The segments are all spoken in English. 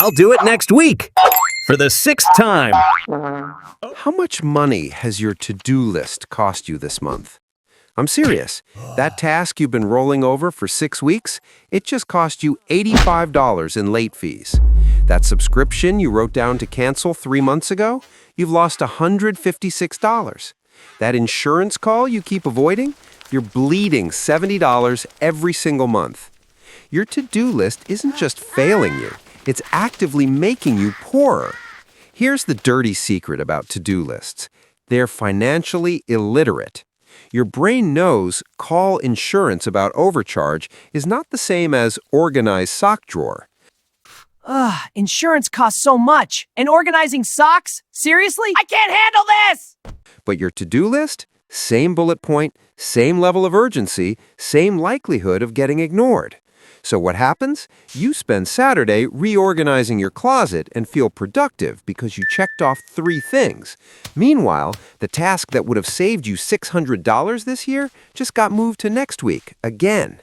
I'll do it next week. For the sixth time. How much money has your to-do list cost you this month? I'm serious. That task you've been rolling over for 6 weeks, it just cost you $85 in late fees. That subscription you wrote down to cancel 3 months ago, you've lost $156. That insurance call you keep avoiding, you're bleeding $70 every single month. Your to-do list isn't just failing you, it's actively making you poorer. Here's the dirty secret about to-do lists. They're financially illiterate. Your brain knows call insurance about overcharge is not the same as organize sock drawer. Insurance costs so much. And organizing socks? Seriously? I can't handle this! But your to-do list? Same bullet point, same level of urgency, same likelihood of getting ignored. So what happens? You spend Saturday reorganizing your closet and feel productive because you checked off 3 things. Meanwhile, the task that would have saved you $600 this year just got moved to next week, again.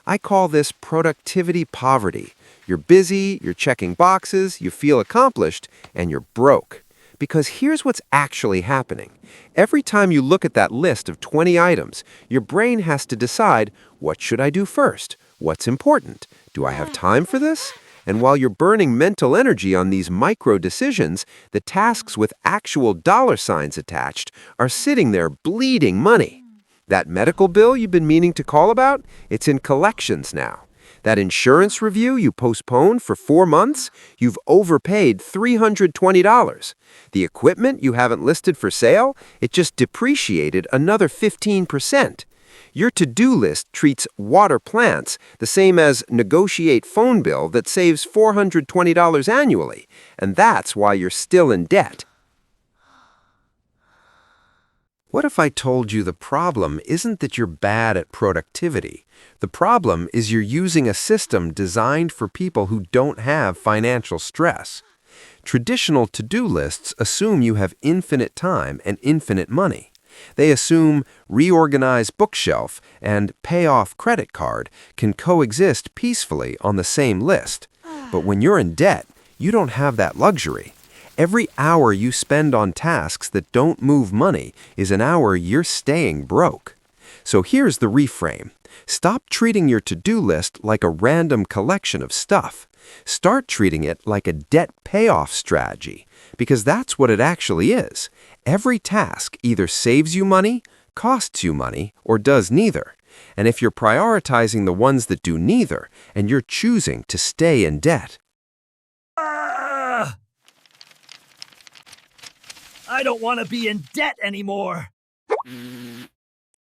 I call this productivity poverty. You're busy, you're checking boxes, you feel accomplished, and you're broke. Because here's what's actually happening. Every time you look at that list of 20 items, your brain has to decide, what should I do first? What's important? Do I have time for this? And while you're burning mental energy on these micro decisions, the tasks with actual dollar signs attached are sitting there bleeding money. That medical bill you've been meaning to call about, it's in collections now. That insurance review you postponed for 4 months, you've overpaid $320. The equipment you haven't listed for sale, it just depreciated another 15%. Your to-do list treats water plants the same as negotiate phone bill that saves $420 annually, and that's why you're still in debt. What if I told you the problem isn't that you're bad at productivity? The problem is you're using a system designed for people who don't have financial stress. Traditional to-do lists assume you have infinite time and infinite money. They assume reorganize bookshelf and pay off credit card can coexist peacefully on the same list. But when you're in debt, you don't have that luxury. Every hour you spend on tasks that don't move money is an hour you're staying broke. So here's the reframe. Stop treating your to-do list like a random collection of stuff. Start treating it like a debt payoff strategy, because that's what it actually is. Every task either saves you money, costs you money, or does neither. And if you're prioritizing the ones that do neither, and you're choosing to stay in debt, I don't want to be in debt anymore.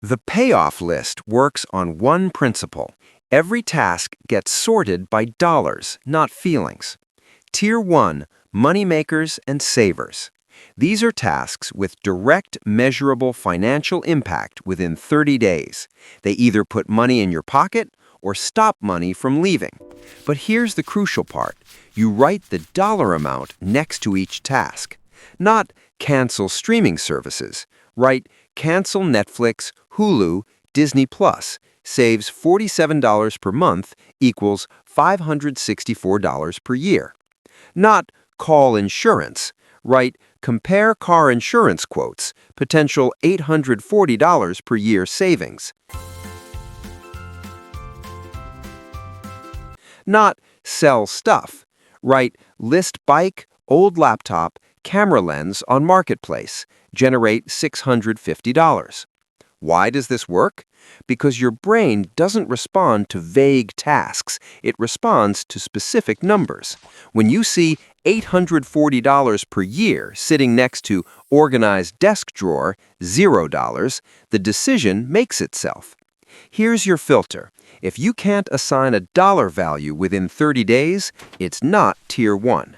the payoff list works on one principle. Every task gets sorted by dollars, not feelings. Tier 1, moneymakers and savers. These are tasks with direct, measurable financial impact within 30 days. They either put money in your pocket or stop money from leaving. But here's the crucial part. You write the dollar amount next to each task. Not cancel streaming services. Write cancel Netflix, Hulu, Disney Plus. Saves $47 per month equals $564 per year. Not call insurance. Write compare car insurance quotes, potential $840 per year savings. Not sell stuff. Write list bike, old laptop, camera lens on Marketplace. Generate $650. Why does this work? Because your brain doesn't respond to vague tasks. It responds to specific numbers. When you see $840 per year sitting next to organized desk drawer, $0, the decision makes itself. Here's your filter. If you can't assign a dollar value within 30 days, it's not Tier 1.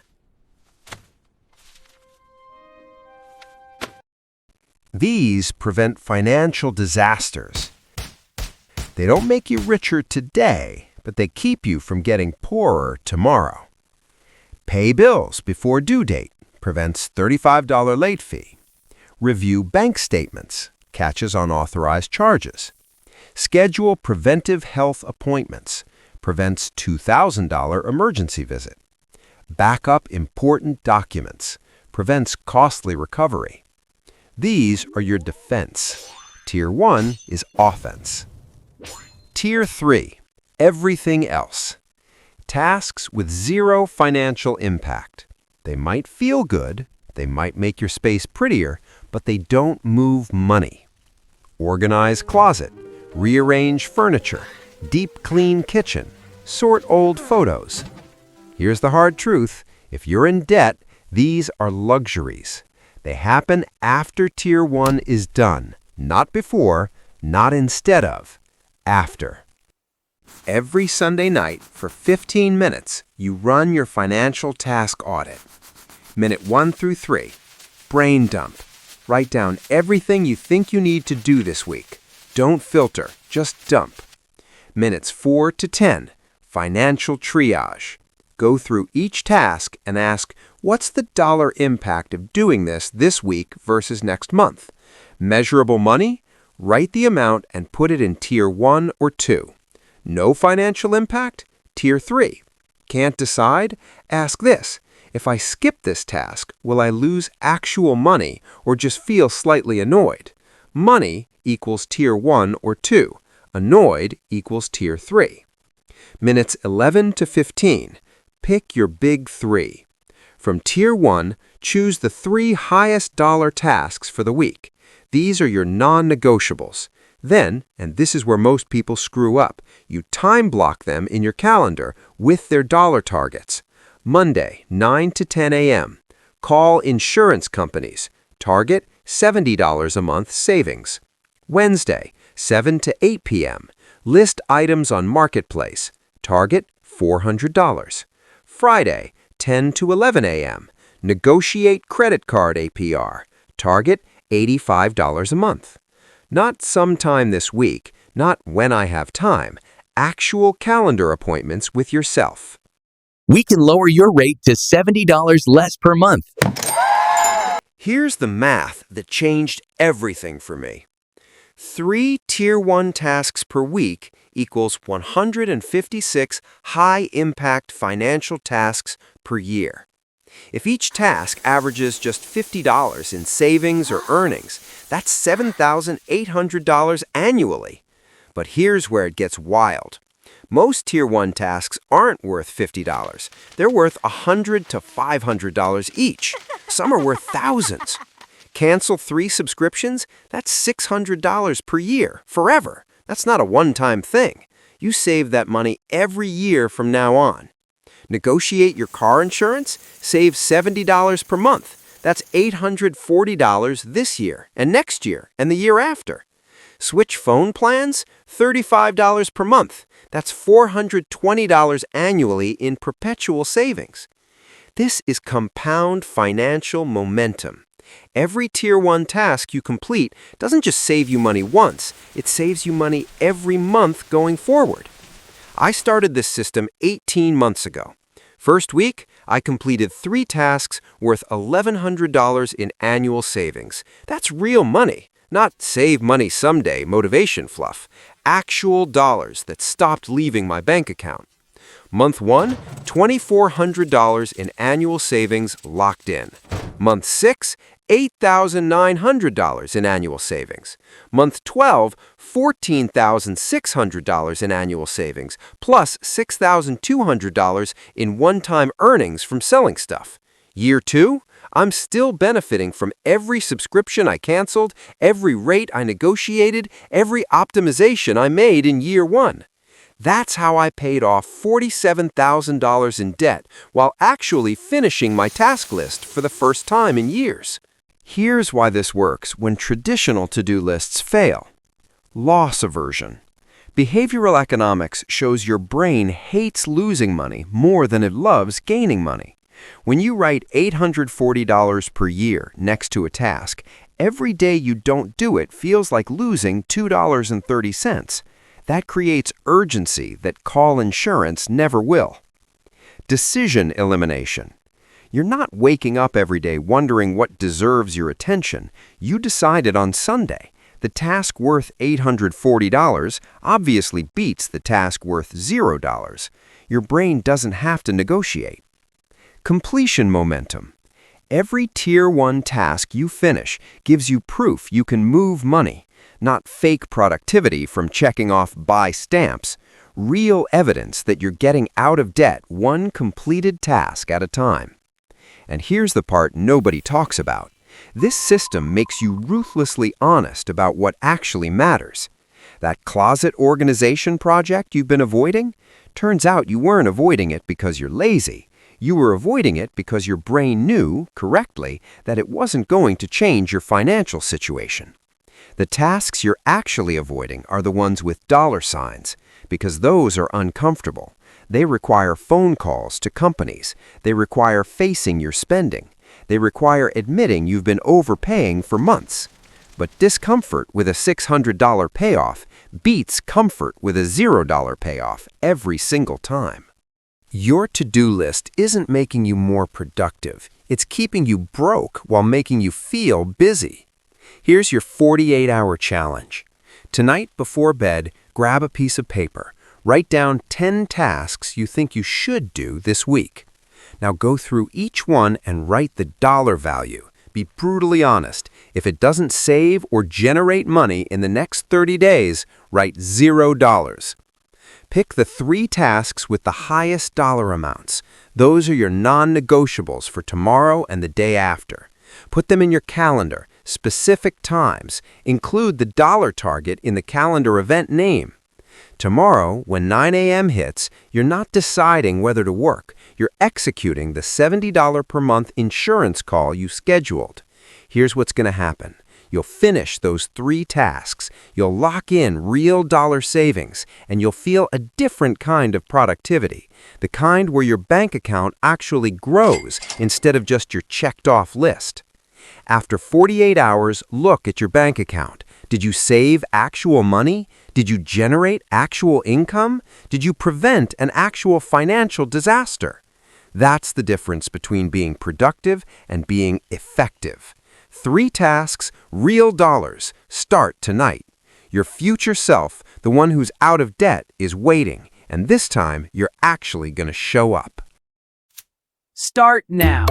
These prevent financial disasters. They don't make you richer today, but they keep you from getting poorer tomorrow. Pay bills before due date prevents $35 late fee. Review bank statements, catches unauthorized charges. Schedule preventive health appointments, prevents $2,000 emergency visit. Back up important documents. Prevents costly recovery. These are your defense. Tier 1 is offense. Tier 3, everything else. Tasks with zero financial impact. They might feel good, they might make your space prettier, but they don't move money. Organize closet, rearrange furniture, deep clean kitchen, sort old photos. Here's the hard truth. If you're in debt, these are luxuries. They happen after Tier 1 is done, not before, not instead of, after. Every Sunday night, for 15 minutes, you run your financial task audit. Minute 1 through 3, brain dump. Write down everything you think you need to do this week. Don't filter, just dump. Minutes 4 to 10, financial triage. Go through each task and ask, what's the dollar impact of doing this week versus next month? Measurable money? Write the amount and put it in Tier 1 or 2. No financial impact? Tier 3. Can't decide? Ask this. If I skip this task, will I lose actual money or just feel slightly annoyed? Money equals Tier 1 or 2. Annoyed equals Tier 3. Minutes 11 to 15. Pick your big 3. From Tier 1, choose the 3 highest dollar tasks for the week. These are your non-negotiables. Then, and this is where most people screw up, you time block them in your calendar with their dollar targets. Monday, 9 to 10 a.m. Call insurance companies. Target $70 a month savings. Wednesday, 7 to 8 p.m. List items on Marketplace. Target $400. Friday, 10 to 11 a.m. Negotiate credit card APR. Target $85 a month. Not sometime this week, not when I have time. Actual calendar appointments with yourself. We can lower your rate to $70 less per month. Here's the math that changed everything for me. 3 Tier 1 tasks per week equals 156 high-impact financial tasks per year. If each task averages just $50 in savings or earnings, that's $7,800 annually. But here's where it gets wild. Most Tier 1 tasks aren't worth $50. They're worth $100 to $500 each. Some are worth thousands. Cancel 3 subscriptions? That's $600 per year, forever. That's not a one-time thing. You save that money every year from now on. Negotiate your car insurance? Save $70 per month. That's $840 this year, and next year, and the year after. Switch phone plans? $35 per month. That's $420 annually in perpetual savings. This is compound financial momentum. Every Tier 1 task you complete doesn't just save you money once, it saves you money every month going forward. I started this system 18 months ago. First week, I completed 3 tasks worth $1,100 in annual savings. That's real money, not save money someday motivation fluff. Actual dollars that stopped leaving my bank account. Month 1, $2,400 in annual savings locked in. Month 6, $8,900 in annual savings. Month 12, $14,600 in annual savings, plus $6,200 in one-time earnings from selling stuff. Year 2, I'm still benefiting from every subscription I canceled, every rate I negotiated, every optimization I made in year 1. That's how I paid off $47,000 in debt while actually finishing my task list for the first time in years. Here's why this works when traditional to-do lists fail. Loss aversion. Behavioral economics shows your brain hates losing money more than it loves gaining money. When you write $840 per year next to a task, every day you don't do it feels like losing $2.30. That creates urgency that call insurance never will. Decision elimination. You're not waking up every day wondering what deserves your attention. You decided on Sunday. The task worth $840 obviously beats the task worth $0. Your brain doesn't have to negotiate. Completion momentum. Every Tier 1 task you finish gives you proof you can move money, not fake productivity from checking off buy stamps, real evidence that you're getting out of debt one completed task at a time. And here's the part nobody talks about. This system makes you ruthlessly honest about what actually matters. That closet organization project you've been avoiding? Turns out you weren't avoiding it because you're lazy. You were avoiding it because your brain knew, correctly, that it wasn't going to change your financial situation. The tasks you're actually avoiding are the ones with dollar signs, because those are uncomfortable. They require phone calls to companies. They require facing your spending. They require admitting you've been overpaying for months. But discomfort with a $600 payoff beats comfort with a $0 payoff every single time. Your to-do list isn't making you more productive. It's keeping you broke while making you feel busy. Here's your 48-hour challenge. Tonight before bed, grab a piece of paper. Write down 10 tasks you think you should do this week. Now go through each one and write the dollar value. Be brutally honest. If it doesn't save or generate money in the next 30 days, write $0. Pick the 3 tasks with the highest dollar amounts. Those are your non-negotiables for tomorrow and the day after. Put them in your calendar, specific times. Include the dollar target in the calendar event name. Tomorrow, when 9 a.m. hits, you're not deciding whether to work. You're executing the $70 per month insurance call you scheduled. Here's what's going to happen. You'll finish those 3 tasks. You'll lock in real dollar savings, and you'll feel a different kind of productivity, the kind where your bank account actually grows instead of just your checked-off list. After 48 hours, look at your bank account. Did you save actual money? Did you generate actual income? Did you prevent an actual financial disaster? That's the difference between being productive and being effective. 3 tasks, real dollars. Start tonight. Your future self, the one who's out of debt, is waiting, and this time you're actually going to show up. Start now.